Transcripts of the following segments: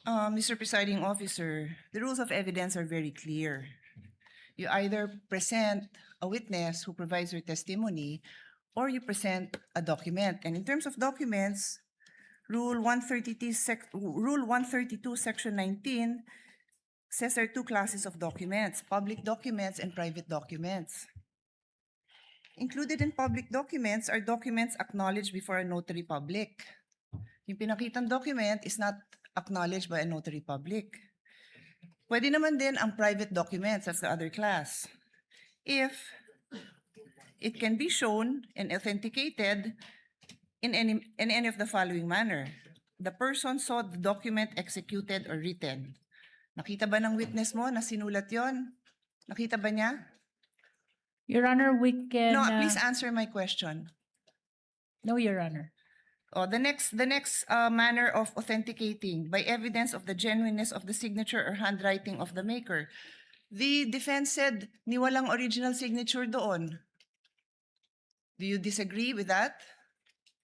Mr. Presiding Officer, the rules of evidence are very clear. You either present a witness who provides your testimony or you present a document. And in terms of documents, Rule 132, Section 19 says there are two classes of documents, public documents and private documents. Included in public documents are documents acknowledged before a notary public. Yung pinakitang document is not acknowledged by a notary public. Pwede naman din ang private documents, that's the other class. If it can be shown and authenticated in any of the following manner. The person saw the document executed or written. Nakita ba ng witness mo na sinulat yon? Nakita ba niya? Your Honor, we can... No, please answer my question. No, Your Honor. Oh, the next manner of authenticating by evidence of the genuineness of the signature or handwriting of the maker. The defense said ni walang original signature doon. Do you disagree with that?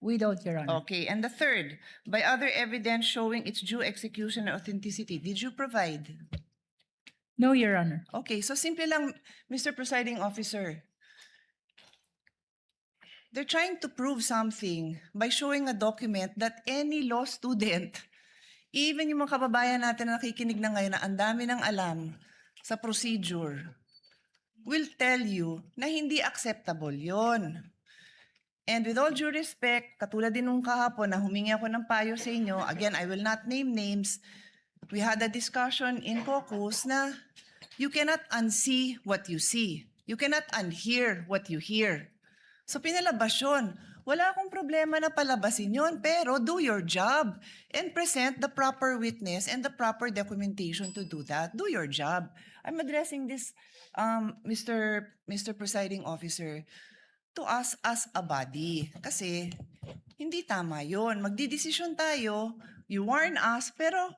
We don't, Your Honor. Okay, and the third, by other evidence showing its due execution and authenticity, did you provide? No, Your Honor. Okay, so simple lang, Mr. Presiding Officer. They're trying to prove something by showing a document that any law student, even yung mga kababayan natin na nakikinig na ngayon na ang dami ng alam sa procedure, will tell you na hindi acceptable yon. And with all due respect, katulad din nung kahapon na humingi ako ng payo sa inyo, again, I will not name names, we had a discussion in caucus na you cannot unsee what you see. You cannot unhear what you hear. So pinalabas yun. Wala akong problema na palabasin yun, pero do your job and present the proper witness and the proper documentation to do that. Do your job. I'm addressing this, Mr. Presiding Officer, to us as a body. Kasi hindi tama yun. Magdidesisyon tayo, you warn us, pero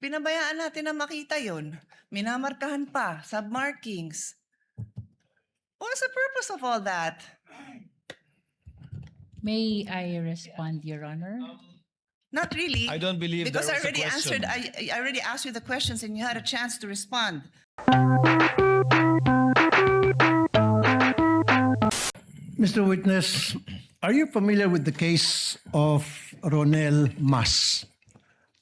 pinabayaan natin na makita yun. Minamarkahan pa, submarkings. What's the purpose of all that? May I respond, Your Honor? Not really. I don't believe because there I was a already answered. question. I already asked you the questions, and you had a chance to respond. Mr. Witness, are you familiar with the case of Ronel Mas?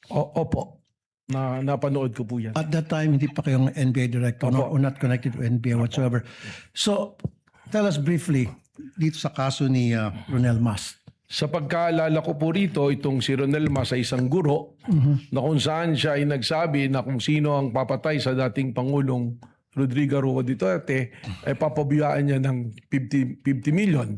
Opo. Napanood ko po yan. At that time, hindi pa kayong NBA director or not connected to NBA whatsoever. So, tell us briefly dito sa kaso ni Ronel Mas. Sa pagkaalala ko po rito, itong si Ronel Mas ay isang guro na kung saan siya ay nagsabi na kung sino ang papatay sa dating Pangulong Rodrigo Roa Duterte ay papabiyaan niya ng 50 million.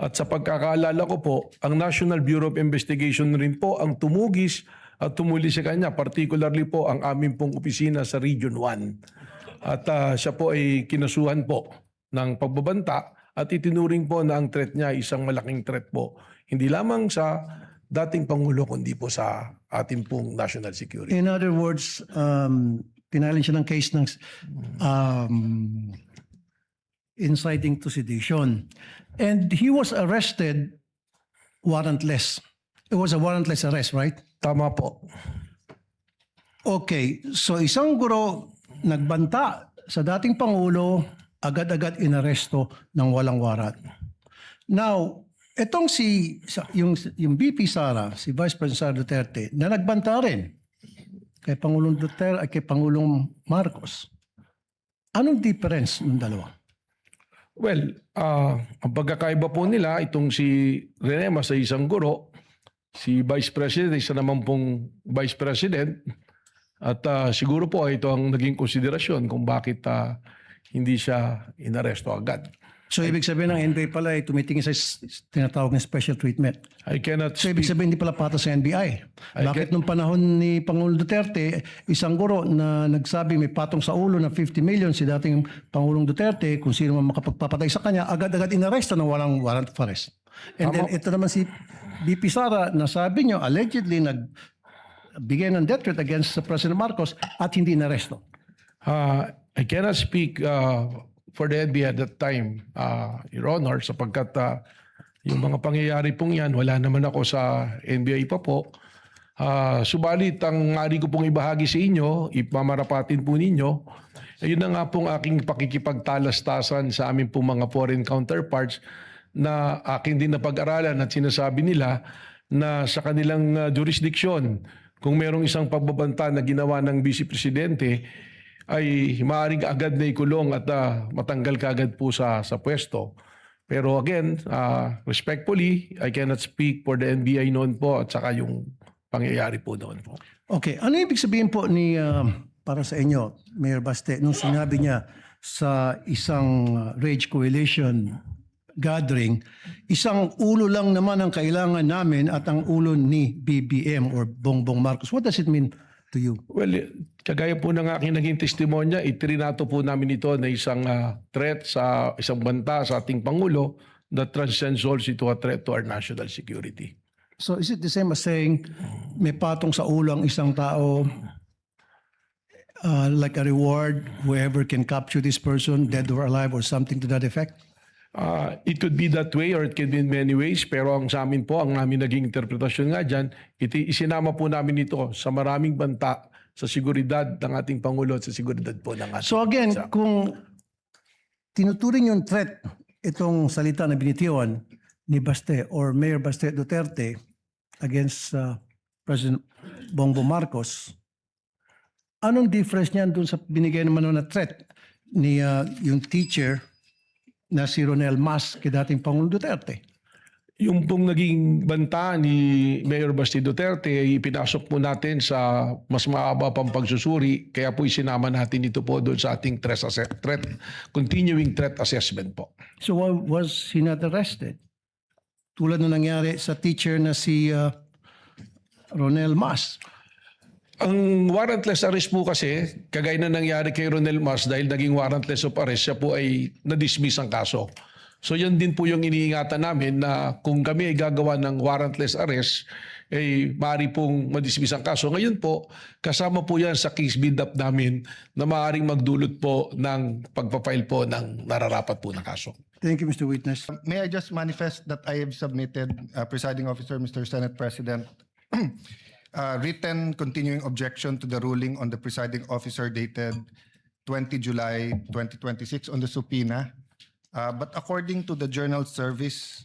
At sa pagkakaalala ko po, ang National Bureau of Investigation rin po ang tumugis at tumuli sa kanya, particularly po ang aming pong opisina sa Region 1. At siya po ay kinasuhan po ng pagbabanta at itinuring po na ang threat niya isang malaking threat po. Hindi lamang sa dating Pangulo, kundi po sa ating pong national security. In other words, pinalin siya ng case ng inciting to sedition. And he was arrested warrantless. It was a warrantless arrest, right? Tama po. Okay, so isang guro nagbanta sa dating Pangulo, agad-agad inaresto ng walang warrant. Now, itong yung VP Sara, si Vice President Sara Duterte, na nagbanta rin kay Pangulong Duterte at kay Pangulong Marcos. Anong difference ng dalawa? Well, ang pagkakaiba po nila, itong si Rene Mas ay isang guro, si Vice President, isa naman pong Vice President, at siguro po ito ang naging konsiderasyon kung bakit hindi siya inaresto agad. So, ibig sabihin ng NBI pala ay tumitingin sa tinatawag na special treatment. I cannot So, ibig sabihin hindi pala patas sa NBI. Bakit nung panahon ni Pangulong Duterte, isang guro na nagsabi may patong sa ulo na 50 million si dating Pangulong Duterte, kung sino man makapagpapatay sa kanya, agad-agad inaresto ng walang warrant of arrest. And then ito naman si VP Sara na sabi nyo, allegedly nagbigay ng death threat against President Marcos at hindi inaresto. I cannot speak for the NBI at that time, Your Honor, sapagkat yung mga pangyayari pong yan, wala naman ako sa NBI pa po. Subalit, ang maaari ko pong ibahagi sa inyo, ipamarapatin po ninyo, ayun na nga pong aking pakikipagtalastasan sa aming pong mga foreign counterparts na aking din napag-aralan at sinasabi nila na sa kanilang jurisdiction, kung merong isang pagbabanta na ginawa ng Vice Presidente, ay maaaring agad na ikulong at matanggal kaagad po sa pwesto. Pero again, respectfully, I cannot speak for the NBI noon po at saka yung pangyayari po noon po. Okay, ano ibig sabihin po ni para sa inyo, Mayor Baste, nung sinabi niya sa isang Rage Coalition gathering, isang ulo lang naman ang kailangan namin at ang ulo ni BBM or Bongbong Marcos. What does it mean to you? Well, kagaya po ng aking naging testimonya, itrinato po namin ito na isang threat sa isang banta sa ating Pangulo that transcends also to a threat to our national security. So is it the same as saying may patong sa ulo ang isang tao, like a reward, whoever can capture this person, dead or alive or something to that effect? It could be that way or it can be in many ways, pero ang sa amin po, ang namin naging interpretasyon nga dyan, isinama po namin ito sa maraming banta sa seguridad ng ating Pangulo at sa seguridad po ng ating So again, bansa. kung tinuturing yung threat, itong salita na binitiwan ni Baste or Mayor Baste Duterte against President Bongbong Marcos, anong difference niyan dun sa binigay naman na threat ni yung teacher na si Ronel Mas kay dating Pangulong Duterte? Yung pong naging banta ni Mayor Basti Duterte, ipinasok po natin sa mas maaba pang pagsusuri, kaya po isinama natin ito po doon sa ating continuing threat assessment po. So why was he not arrested? Tulad na nangyari sa teacher na si Ronel Mas. Ang warrantless arrest po kasi, kagaya na nangyari kay Ronel Mas dahil naging warrantless of arrest, siya po ay na-dismiss ang kaso. So yan din po yung iniingatan namin na kung kami ay gagawa ng warrantless arrest, ay maaari pong ma-dismiss ang kaso. Ngayon po, kasama po yan sa case build-up namin na maaaring magdulot po ng pagpapile po ng nararapat po na kaso. Thank you, Mr. Witness. May I just manifest that I have submitted, Presiding Officer, Mr. Senate President, written continuing objection to the ruling on the Presiding Officer dated 20 July 2026 on the subpoena. But according to the journal service,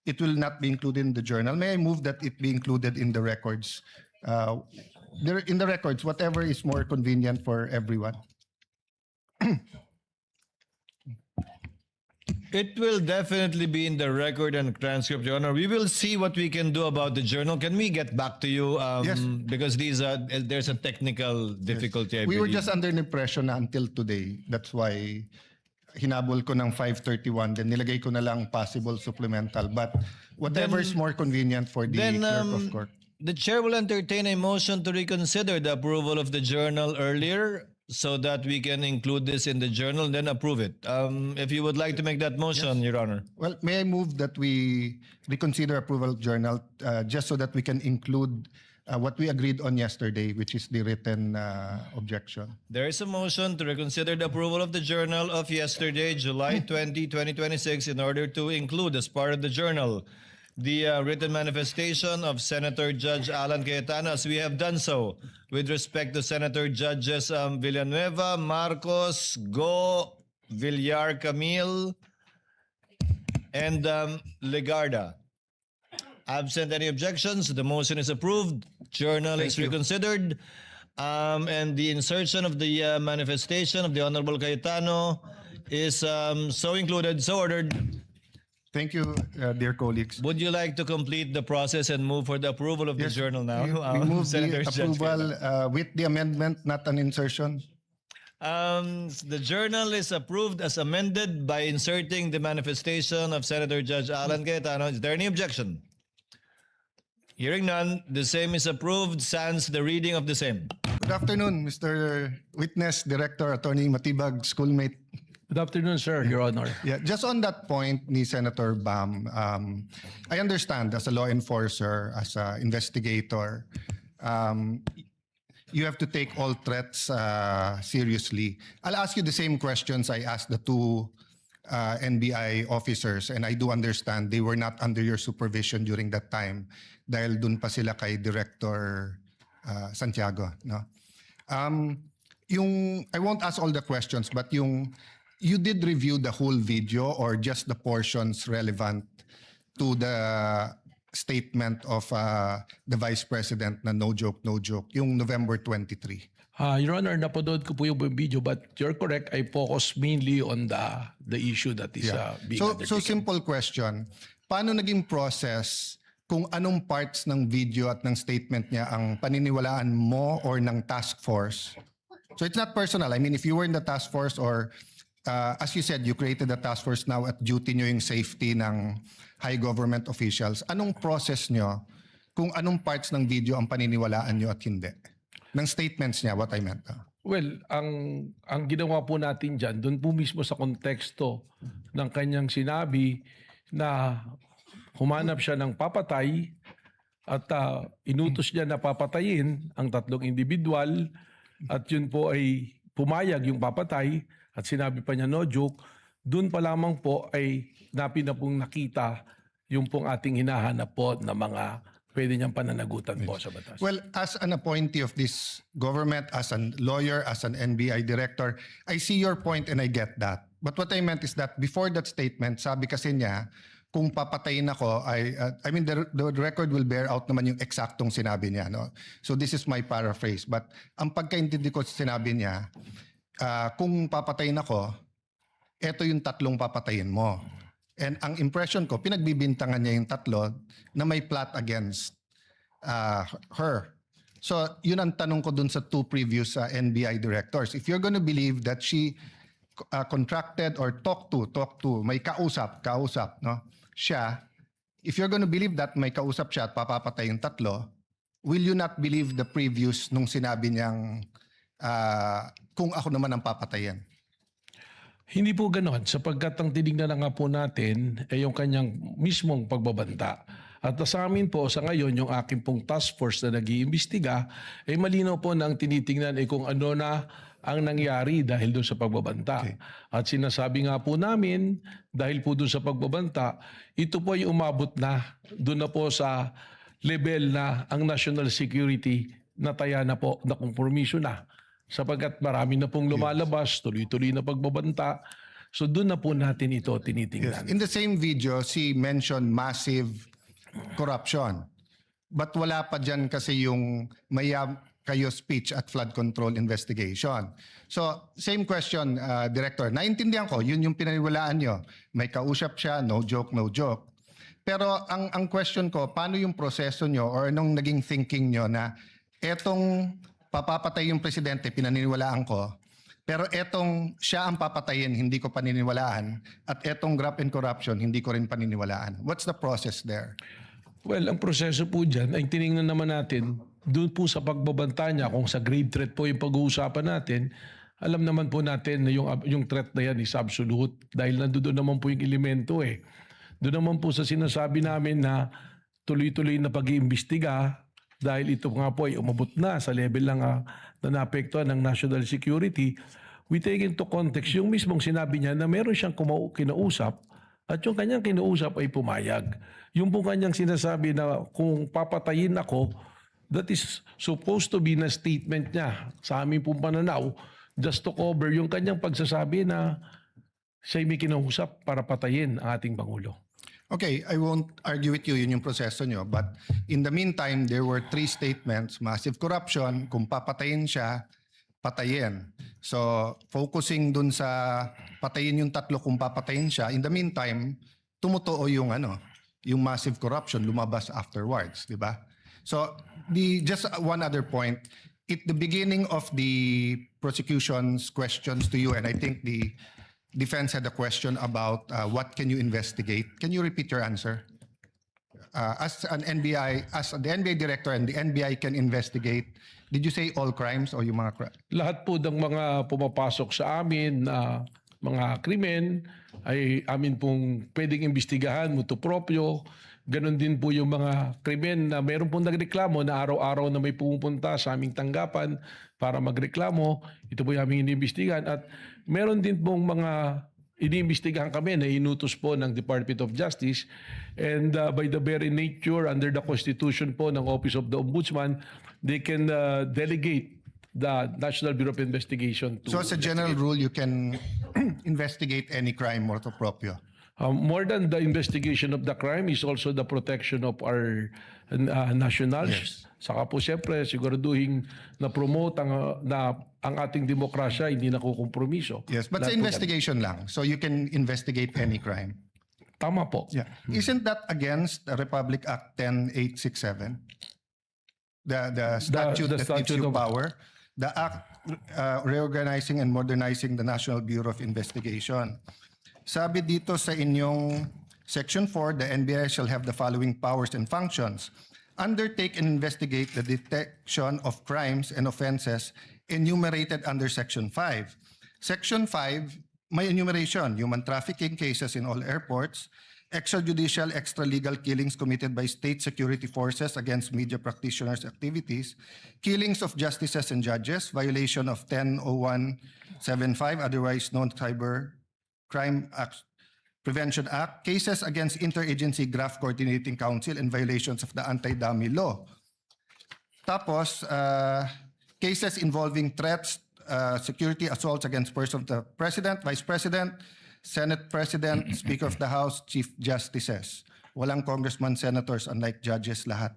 it will not be included in the journal. May I move that it be included in the records? In the records, whatever is more convenient for everyone. It will definitely be in the record and transcript, Your Honor. We will see what we can do about the journal. Can we get back to you? Yes. Because there's a technical difficulty, I We were believe. just under the impression na until today. That's why hinabol ko ng 531, then nilagay ko na lang possible supplemental. But whatever is more convenient for the Then clerk of court. the chair will entertain a motion to reconsider the approval of the journal earlier so that we can include this in the journal and then approve it. If you would like to make that motion, Your Honor. Well, may I move that we reconsider approval of journal just so that we can include what we agreed on yesterday, which is the written objection. There is a motion to reconsider the approval of the journal of yesterday, July 20, 2026, in order to include as part of the journal the written manifestation of Senator Judge Alan Cayetano, as we have done so with respect to Senator Judges Villanueva, Marcos, Go, Villar Camille, and Legarda. Absent any objections, the motion is approved. Journal is reconsidered. And the insertion of the manifestation of the Honorable Cayetano is so included, so ordered. Thank you, dear colleagues. Would you like to complete the process and move for the approval of the journal now? We move Senator the Judge approval with the amendment, not an insertion. The journal is approved as amended by inserting the manifestation of Senator Judge Alan Cayetano. Is there any objection? Hearing none, the same is approved sans the reading of the same. Good afternoon, Mr. Witness, Director, Attorney Matibag, schoolmate. Good afternoon, sir, Your Honor. Yeah, just on that point ni Senator Bam, I understand as a law enforcer, as an investigator, you have to take all threats seriously. I'll ask you the same questions I asked the two NBI officers, and I do understand they were not under your supervision during that time dahil dun pa sila kay Director Santiago, no? I won't ask all the questions, but you did review the whole video or just the portions relevant to the statement of the Vice President na no joke, yung November 23. Your Honor, napanood ko po yung video, but you're correct. I focus mainly on the issue that is being So undertaken. simple question, paano naging process kung anong parts ng video at ng statement niya ang paniniwalaan mo or ng task force? So it's not personal. I mean, if you were in the task force or as you said, you created the task force, now at duty nyo yung safety ng high government officials, anong process nyo kung anong parts ng video ang paniniwalaan nyo at hindi? Ng statements niya, what I meant. Well, ang ginawa po natin dyan, doon po mismo sa konteksto ng kanyang sinabi na humanap siya ng papatay at inutos niya na papatayin ang 3 individual at yun po ay pumayag yung papatay at sinabi pa niya no joke, doon pa lamang po ay na pong nakita yung pong ating hinahanap po na mga pwede niyang pananagutan po sa batas. Well, as an appointee of this government, as a lawyer, as an NBI director, I see your point and I get that. But what I meant is that before that statement, sabi kasi niya, kung papatayin ako, I mean, the record will bear out naman yung eksaktong sinabi niya. No? So this is my paraphrase. But ang pagkaintindi ko sa sinabi niya, kung papatayin ako, eto yung 3 papatayin mo. And ang impression ko, pinagbibintangan niya yung 3 na may plot against her. So yun ang tanong ko dun sa 2 previous NBI directors. If you're gonna believe that she contracted or talked to, may kausap, no? Siya, if you're gonna believe that may kausap siya at papapatay yung 3, will you not believe the previous nung sinabi niyang kung ako naman ang papatayin? Hindi po ganoon sapagkat ang tinignan na nga po natin ay yung kanyang mismong pagbabanta. At sa amin po sa ngayon yung aking pong task force na nag-iimbestiga ay malinaw po na ang tinitingnan ay kung ano na ang nangyari dahil doon sa pagbabanta. Okay. At sinasabi nga po namin dahil po doon sa pagbabanta, ito po ay umabot na doon na po sa level na ang national security nataya na po, na kompromiso na. Sapagkat marami na pong lumalabas, tuloy-tuloy na pagbabanta. So doon na po natin ito tinitingnan. In the same video, she mentioned massive corruption. But wala pa dyan kasi yung mayab kayo speech at flood control investigation. So same question, Director. Naintindihan ko, yun yung pinaniwalaan nyo. May kausap siya, no joke, no joke. Pero ang question ko, paano yung proseso nyo or anong naging thinking nyo na etong papapatay yung presidente, pinaniniwalaan ko, pero etong siya ang papatayin, hindi ko paniniwalaan, at etong graft and corruption, hindi ko rin paniniwalaan. What's the process there? Well, ang proseso po dyan ay tinignan naman natin doon po sa pagbabanta niya, kung sa grave threat po yung pag-uusapan natin, alam naman po natin na yung threat na yan is absolute dahil nandoon naman po yung elemento eh. Doon naman po sa sinasabi namin na tuloy-tuloy na pag-iimbestiga dahil ito nga po ay umabot na sa level lang na naapektuhan ng national security, we take into context yung mismong sinabi niya na meron siyang kinausap at yung kanyang kinausap ay pumayag. Yung po kanyang sinasabi na kung papatayin ako, that is supposed to be na statement niya sa aming pong pananaw just to cover yung kanyang pagsasabi na siya'y may kinausap para patayin ang ating Pangulo. Okay, I won't argue with you, yun yung proseso nyo. But in the meantime, there were 3 statements, massive corruption, kung papatayin siya, patayin. So, focusing dun sa patayin yung 3 kung papatayin siya, in the meantime, tumutuo yung yung massive corruption, lumabas afterwards, di ba? So, just one other point, at the beginning of the prosecution's questions to you, and I think the defense had a question about what can you investigate. Can you repeat your answer? As the NBI director and the NBI can investigate, did you say all crimes o yung mga Lahat po ng mga pumapasok sa amin na mga krimen ay amin pong pwedeng imbestigahan, mutu proprio. Ganon din po yung mga krimen na meron pong nagreklamo na araw-araw na may pumupunta sa aming tanggapan para magreklamo. Ito po yung aming iniimbestigahan. At meron din pong mga iniimbestigahan kami na inutos po ng Department of Justice, and by the very nature under the Constitution po ng Office of the Ombudsman, they can delegate the National Bureau of Investigation to So as a general rule, you can investigate any crime motu proprio. more than the investigation of the crime is also the protection of our nationals. Saka po siyempre siguraduhin na promote ang ating demokrasya hindi nakukompromiso. Yes, but sa investigation lang. So you can investigate any crime. Tama po. Yeah. Isn't that against the Republic Act 10867? The statute that gives statute you of- power. The act reorganizing and modernizing the National Bureau of Investigation. Sabi dito sa inyong Section 4, the NBI shall have the following powers and functions. Undertake and investigate the detection of crimes and offenses enumerated under Section 5. Section 5, may enumeration, human trafficking cases in all airports, extrajudicial, extralegal killings committed by state security forces against media practitioners' activities, killings of justices and judges, violation of 100175, otherwise known Cyber Crime Act, Prevention Act, cases against Interagency Graft Coordinating Council and violations of the Anti-Dummy Law. Tapos, cases involving threats, security assaults against persons of the President, Vice President, Senate President, Speaker of the House, Chief Justices. Walang congressman, senators, unlike judges lahat.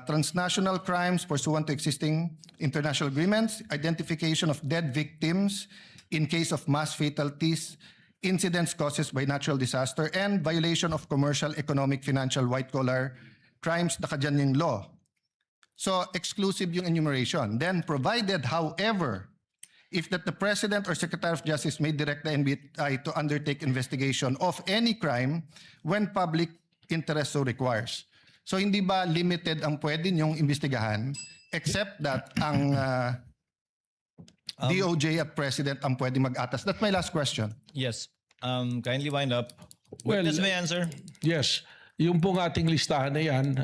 Transnational crimes pursuant to existing international agreements, identification of dead victims in case of mass fatalities, incidents caused by natural disaster, and violation of commercial, economic, financial, white-collar crimes, nakadyan yung law. So, exclusive yung enumeration. Then, provided, however, if that the President or Secretary of Justice may direct the NBI to undertake investigation of any crime when public interest so requires. So, hindi ba limited ang pwede niyong imbestigahan except that ang DOJ at President ang pwede mag-atas? That's my last question. Yes. Kindly wind up. Well, Witness may answer. Yes. Yung pong ating listahan na yan,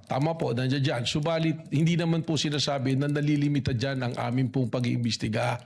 tama po, nandiyan dyan. Subalit, hindi naman po sinasabi na nalilimita dyan ang aming pong pag-iimbestiga.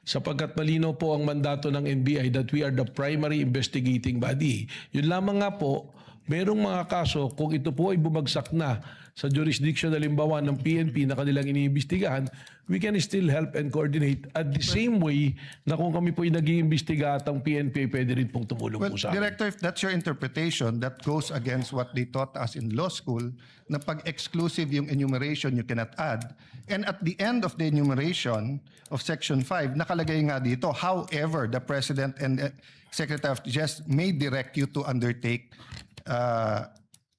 Sapagkat malinaw po ang mandato ng NBI that we are the primary investigating body. Yun lamang nga po, merong mga kaso kung ito po ay bumagsak na sa jurisdiction halimbawa ng PNP na kanilang iniimbestigahan, we can still help and coordinate at the same way na kung kami po ay nag-iimbestiga at ang PNP pwede rin pong tumulong Well, po sa amin. Director, if that's your interpretation, that goes against what they taught us in law school, na pag exclusive yung enumeration, you cannot add. And at the end of the enumeration of Section 5, nakalagay nga dito, however, the President and Secretary of Justice may direct you to undertake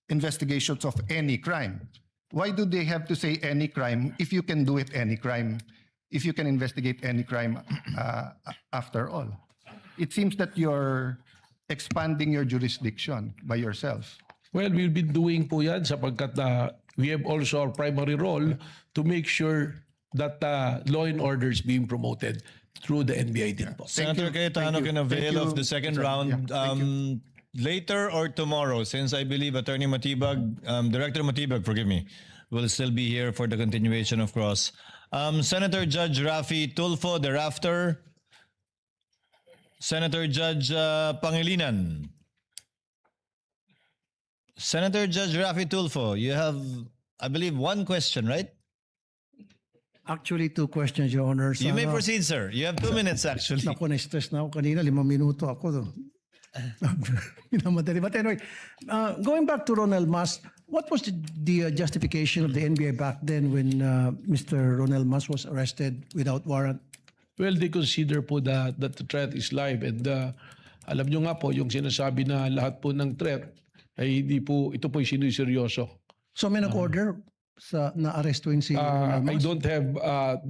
investigations of any crime. Why do they have to say any crime if you can do it any crime, if you can investigate any crime after all? It seems that you're expanding your jurisdiction by yourself. Well, we've been doing po yan sapagkat we have also our primary role to make sure that law and order is being promoted through the NBI din po. Senator Cayetano can avail of the second round later or tomorrow, since I believe Attorney Matibag, Director Matibag, forgive me, will still be here for the continuation of cross. Senator Judge Rafi Tulfo thereafter. Senator Judge Pangilinan. Senator Judge Rafi Tulfo, you have, I believe, one question, right? Actually, 2 questions, Your Honor. You may proceed, sir. You have 2 minutes, actually. Naku, na-stress na ako kanina. 5 minuto ako. Minamadali. But anyway, going back to Ronald Mas, what was the justification of the NBI back then when Mr. Ronald Mas was arrested without warrant? Well, they consider po that the threat is live and alam nyo nga po, yung sinasabi na lahat po ng threat ay hindi po, ito po yung sinuseryoso. So may nag-order sa na-arrestuin si Ronald I Mas? don't have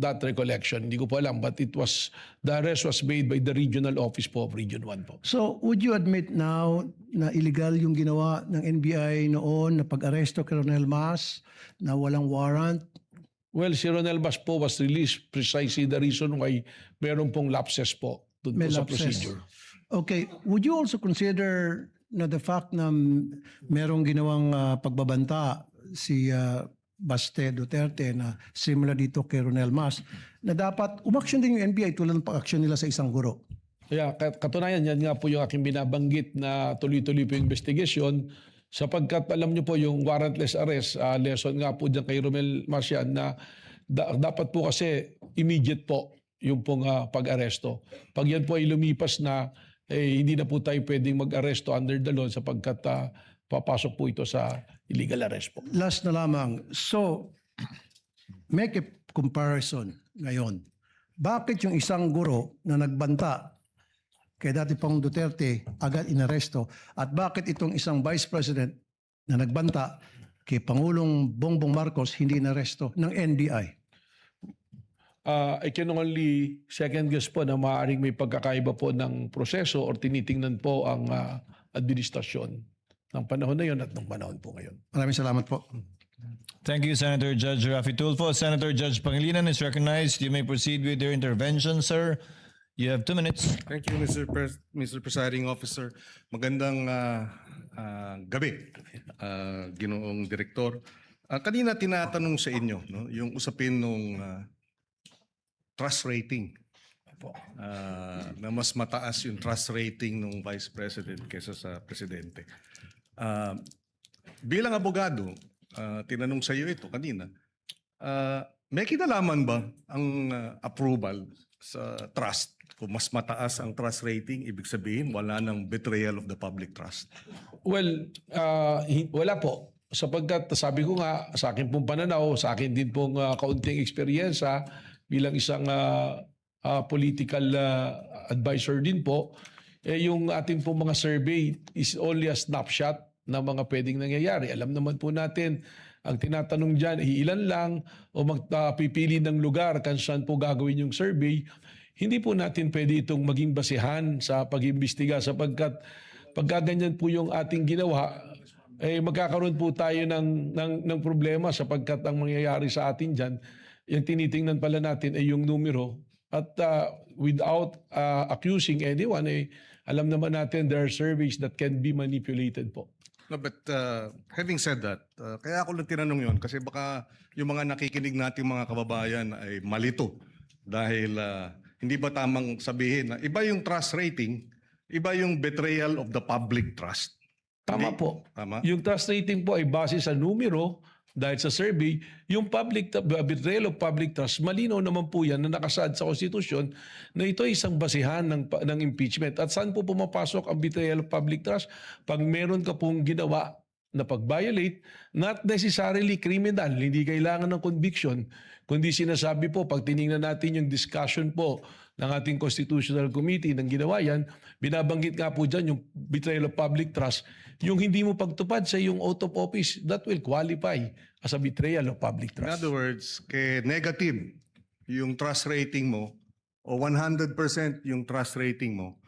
that recollection. Hindi ko po alam. But the arrest was made by the regional office po of Region 1 po. So would you admit now na illegal yung ginawa ng NBI noon na pag-aresto kay Ronald Mas na walang warrant? Well, si Ronel Mas po was released precisely the reason why meron pong lapses po dun May po sa lapses. procedure. Okay. Would you also consider na the fact na merong ginawang pagbabanta si Baste Duterte na similar dito kay Ronel Mas na dapat umaksyon din yung NBI tulad ng pag-aksyon nila sa isang guro? Katunayan yan nga po yung aking binabanggit na tuloy-tuloy po yung investigation sapagkat alam niyo po yung warrantless arrest, lesson nga po dyan kay Romel Marcian na dapat po kasi immediate po yung pong pag-aresto. Pag yan po ay lumipas na, hindi na po tayo pwedeng mag-aresto under the law sapagkat papasok po ito sa illegal arrest po. Last na lamang. So, make a comparison ngayon. Bakit yung isang guro na nagbanta kay dati Pangulong Duterte agad inaresto at bakit itong isang Vice President na nagbanta kay Pangulong Bongbong Marcos hindi inaresto ng NBI? I can only second guess po na maaaring may pagkakaiba po ng proseso or tinitingnan po ang administrasyon ng panahon na yon at ng panahon po ngayon. Maraming salamat po. Thank you, Senator Judge Raffy Tulfo. Senator Judge Pangilinan is recognized. You may proceed with your intervention, sir. You have 2 minutes. Thank you, Mr. Presiding Officer. Magandang gabi, Ginoong Direktor. Kanina tinatanong sa inyo no, yung usapin ng trust rating. Na mas mataas yung trust rating ng Vice President kaysa sa Presidente. Bilang abogado, tinanong sa iyo ito kanina, may kinalaman ba ang approval sa trust? Kung mas mataas ang trust rating, ibig sabihin wala nang betrayal of the public trust. Well, wala po. Sapagkat sabi ko nga, sa akin pong pananaw, sa akin din pong kaunting eksperyensya bilang isang political advisor din po, yung ating pong mga survey is only a snapshot ng mga pwedeng nangyayari. Alam naman po natin, ang tinatanong dyan, ilan lang o magpipili ng lugar kung saan po gagawin yung survey. Hindi po natin pwede itong maging basihan sa pag-imbestiga sapagkat pagkaganyan po yung ating ginawa, magkakaroon po tayo ng problema sapagkat ang mangyayari sa atin dyan, yung tinitingnan pala natin ay yung numero at without accusing anyone, alam naman natin there are surveys that can be manipulated po. No, but having said that, kaya ako lang tinanong yon kasi baka yung mga nakikinig nating mga kababayan ay malito dahil hindi ba tamang sabihin na iba yung trust rating, iba yung betrayal of the public trust. Tama Hindi- po. Tama? Yung trust rating po ay base sa numero dahil sa survey. Yung betrayal of public trust, malinaw naman po yan na nakasaad sa konstitusyon na ito ay isang basihan ng impeachment. At saan po pumapasok ang betrayal of public trust? Pag meron ka pong ginawa na pag-violate, not necessarily criminal, hindi kailangan ng conviction, kundi sinasabi po, pag tinignan natin yung discussion po ng ating Constitutional Committee ng ginawa yan, binabanggit nga po dyan yung betrayal of public trust, yung hindi mo pagtupad sa yung oath of office, that will qualify as a betrayal of public In trust. other words, negative yung trust rating mo o 100% yung trust rating mo,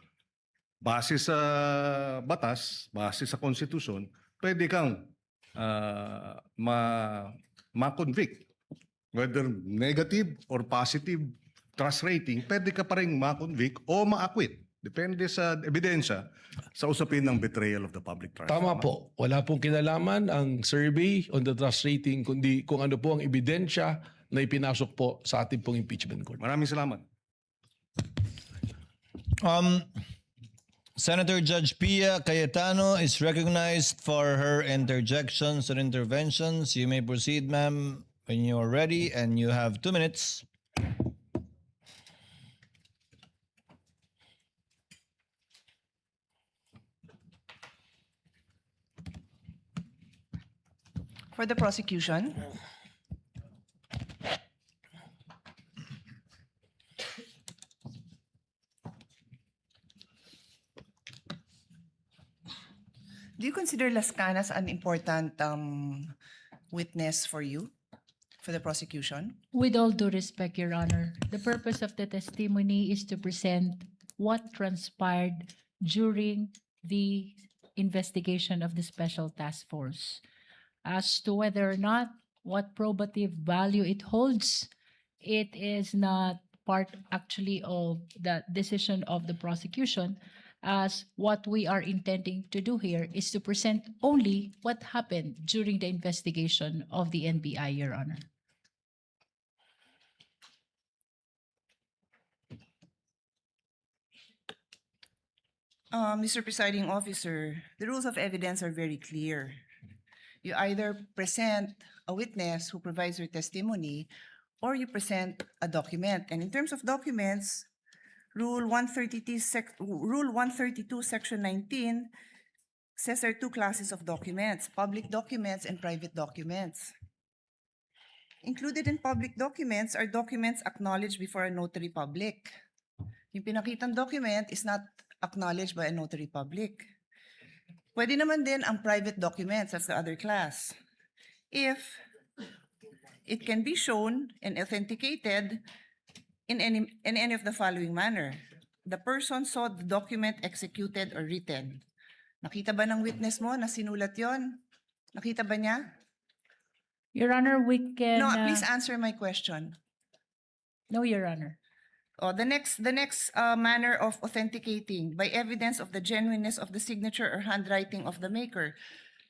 base sa batas, base sa konstitusyon, pwede kang ma-convict. Whether negative or positive trust rating, pwede ka pa rin ma-convict o ma-acquit. Depende sa ebidensya sa usapin ng betrayal of the public trust. Tama po. Wala pong kinalaman ang survey on the trust rating, kundi kung ano po ang ebidensya na ipinasok po sa ating pong impeachment court. Maraming salamat. Senator Judge Pia Cayetano is recognized for her interjections and interventions. You may proceed, ma'am, when you are ready, and you have 2 minutes. For the prosecution, do you consider Las Canas an important witness for you, for the prosecution? With all due respect, Your Honor, the purpose of the testimony is to present what transpired during the investigation of the Special Task Force. As to whether or not what probative value it holds, it is not part actually of the decision of the prosecution, as what we are intending to do here is to present only what happened during the investigation of the NBI, Your Honor. Mr. Presiding Officer, the rules of evidence are very clear. You either present a witness who provides your testimony or you present a document. And in terms of documents, Rule 132, Section 19 says there are two classes of documents, public documents and private documents. Included in public documents are documents acknowledged before a notary public. Yung pinakitang document is not acknowledged by a notary public. Pwede naman din ang private documents, that's the other class. If it can be shown and authenticated in any of the following manner. The person saw the document executed or written. Nakita ba ng witness mo na sinulat yon? Nakita ba niya? Your Honor, we can... No, please answer my question. No, Your Honor. Oh, the next manner of authenticating by evidence of the genuineness of the signature or handwriting of the maker.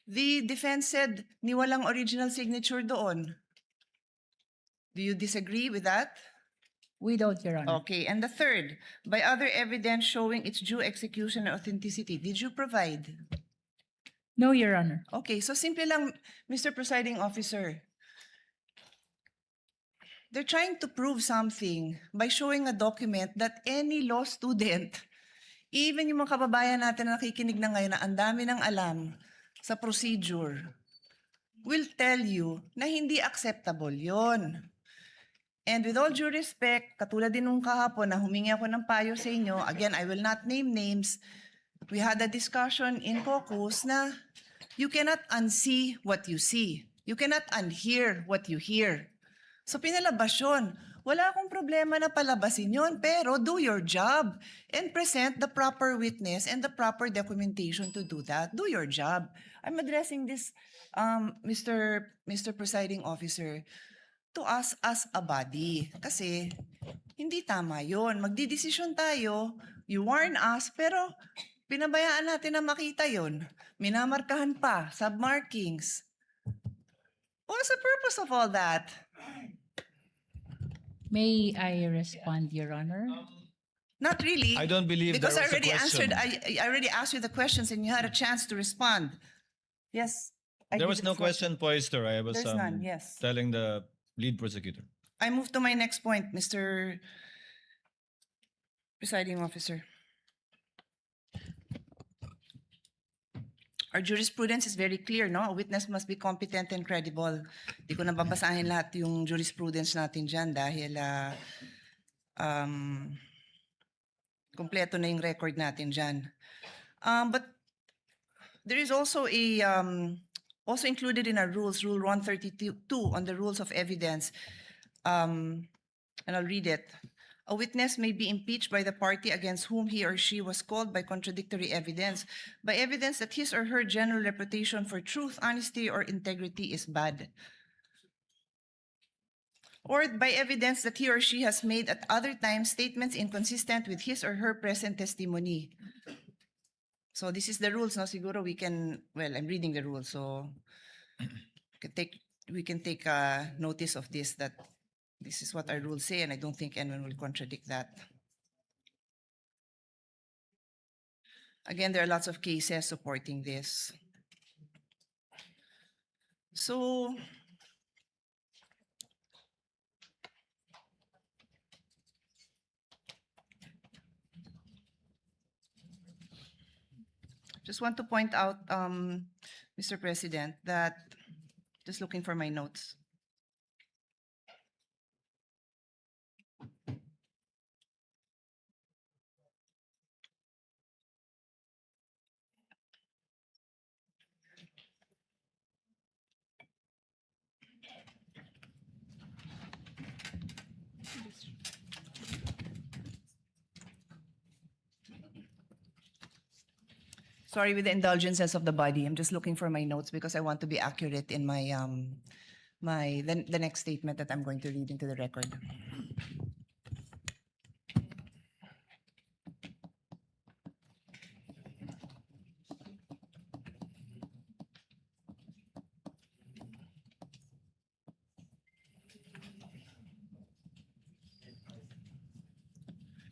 The defense said ni walang original signature doon. Do you disagree with that? We don't, Your Honor. Okay, and the third, by other evidence showing its due execution and authenticity, did you provide? No, Your Honor. Okay, so simple lang, Mr. Presiding Officer. They're trying to prove something by showing a document that any law student, even yung mga kababayan natin na nakikinig na ngayon na ang dami ng alam sa procedure, will tell you na hindi acceptable yon. And with all due respect, katulad din nung kahapon na humingi ako ng payo sa inyo, again, I will not name names, we had a discussion in caucus na you cannot unsee what you see. You cannot unhear what you hear. So pinalabas yun. Wala akong problema na palabasin yun, pero do your job and present the proper witness and the proper documentation to do that. Do your job. I'm addressing this, Mr. Presiding Officer, to us as a body. Kasi hindi tama yun. Magdidesisyon tayo, you warn us, pero pinabayaan natin na makita yun. Minamarkahan pa, submarkings. What's the purpose of all that? May I respond, Your Honor? Not really. I don't believe because there I was a already answered. question. I already asked you the questions, and you had a chance to respond. Yes. There was give no the floor. question posed, sir. I was There's none. Yes. telling the lead prosecutor. I move to my next point, Mr. Presiding Officer. Our jurisprudence is very clear, no? A witness must be competent and credible. Di ko na babasahin lahat yung jurisprudence natin dyan dahil kompleto na yung record natin dyan. But there is also also included in our rules, Rule 132 on the rules of evidence, and I'll read it. A witness may be impeached by the party against whom he or she was called by contradictory evidence, by evidence that his or her general reputation for truth, honesty, or integrity is bad, or by evidence that he or she has made at other times statements inconsistent with his or her present testimony. So this is the rules, no? Siguro we can, well, I'm reading the rules, so we can take notice of this, that this is what our rules say, and I don't think anyone will contradict that. Again, there are lots of cases supporting this. So, just want to point out, Mr. President, that, just looking for my notes. Sorry, with the indulgences of the body, I'm just looking for my notes because I want to be accurate in my the next statement that I'm going to read into the record.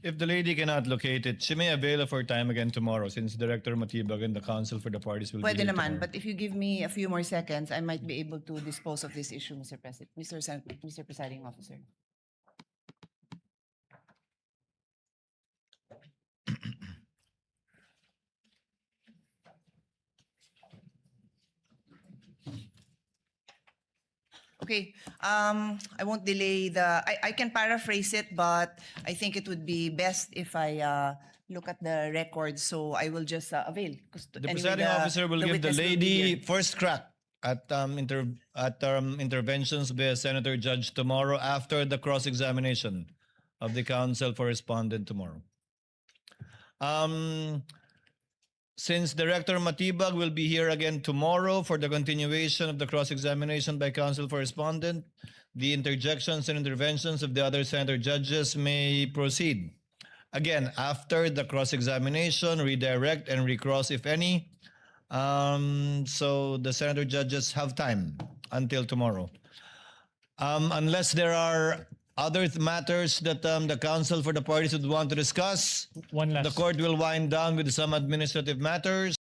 if the lady cannot locate it, she may avail of her time again tomorrow since Director Matibag and the counsel for the parties will Pwede be here naman, tomorrow. but if you give me a few more seconds, I might be able to dispose of this issue, Mr. President, Mr. Presiding Officer. Okay, I won't delay I can paraphrase it, but I think it would be best if I look at the records, so I will just avail. 'Cause The anyway, presiding officer will give the witness will be lady here. first crack at interventions by a senator judge tomorrow after the cross-examination of the counsel for respondent tomorrow. Since Director Matibag will be here again tomorrow for the continuation of the cross-examination by counsel for respondent, the interjections and interventions of the other senator judges may proceed. Again, after the cross-examination, redirect and recross if any. So the senator judges have time until tomorrow. Unless there are other matters that the counsel for the parties would want to discuss, One last. the court will wind down with some administrative matters.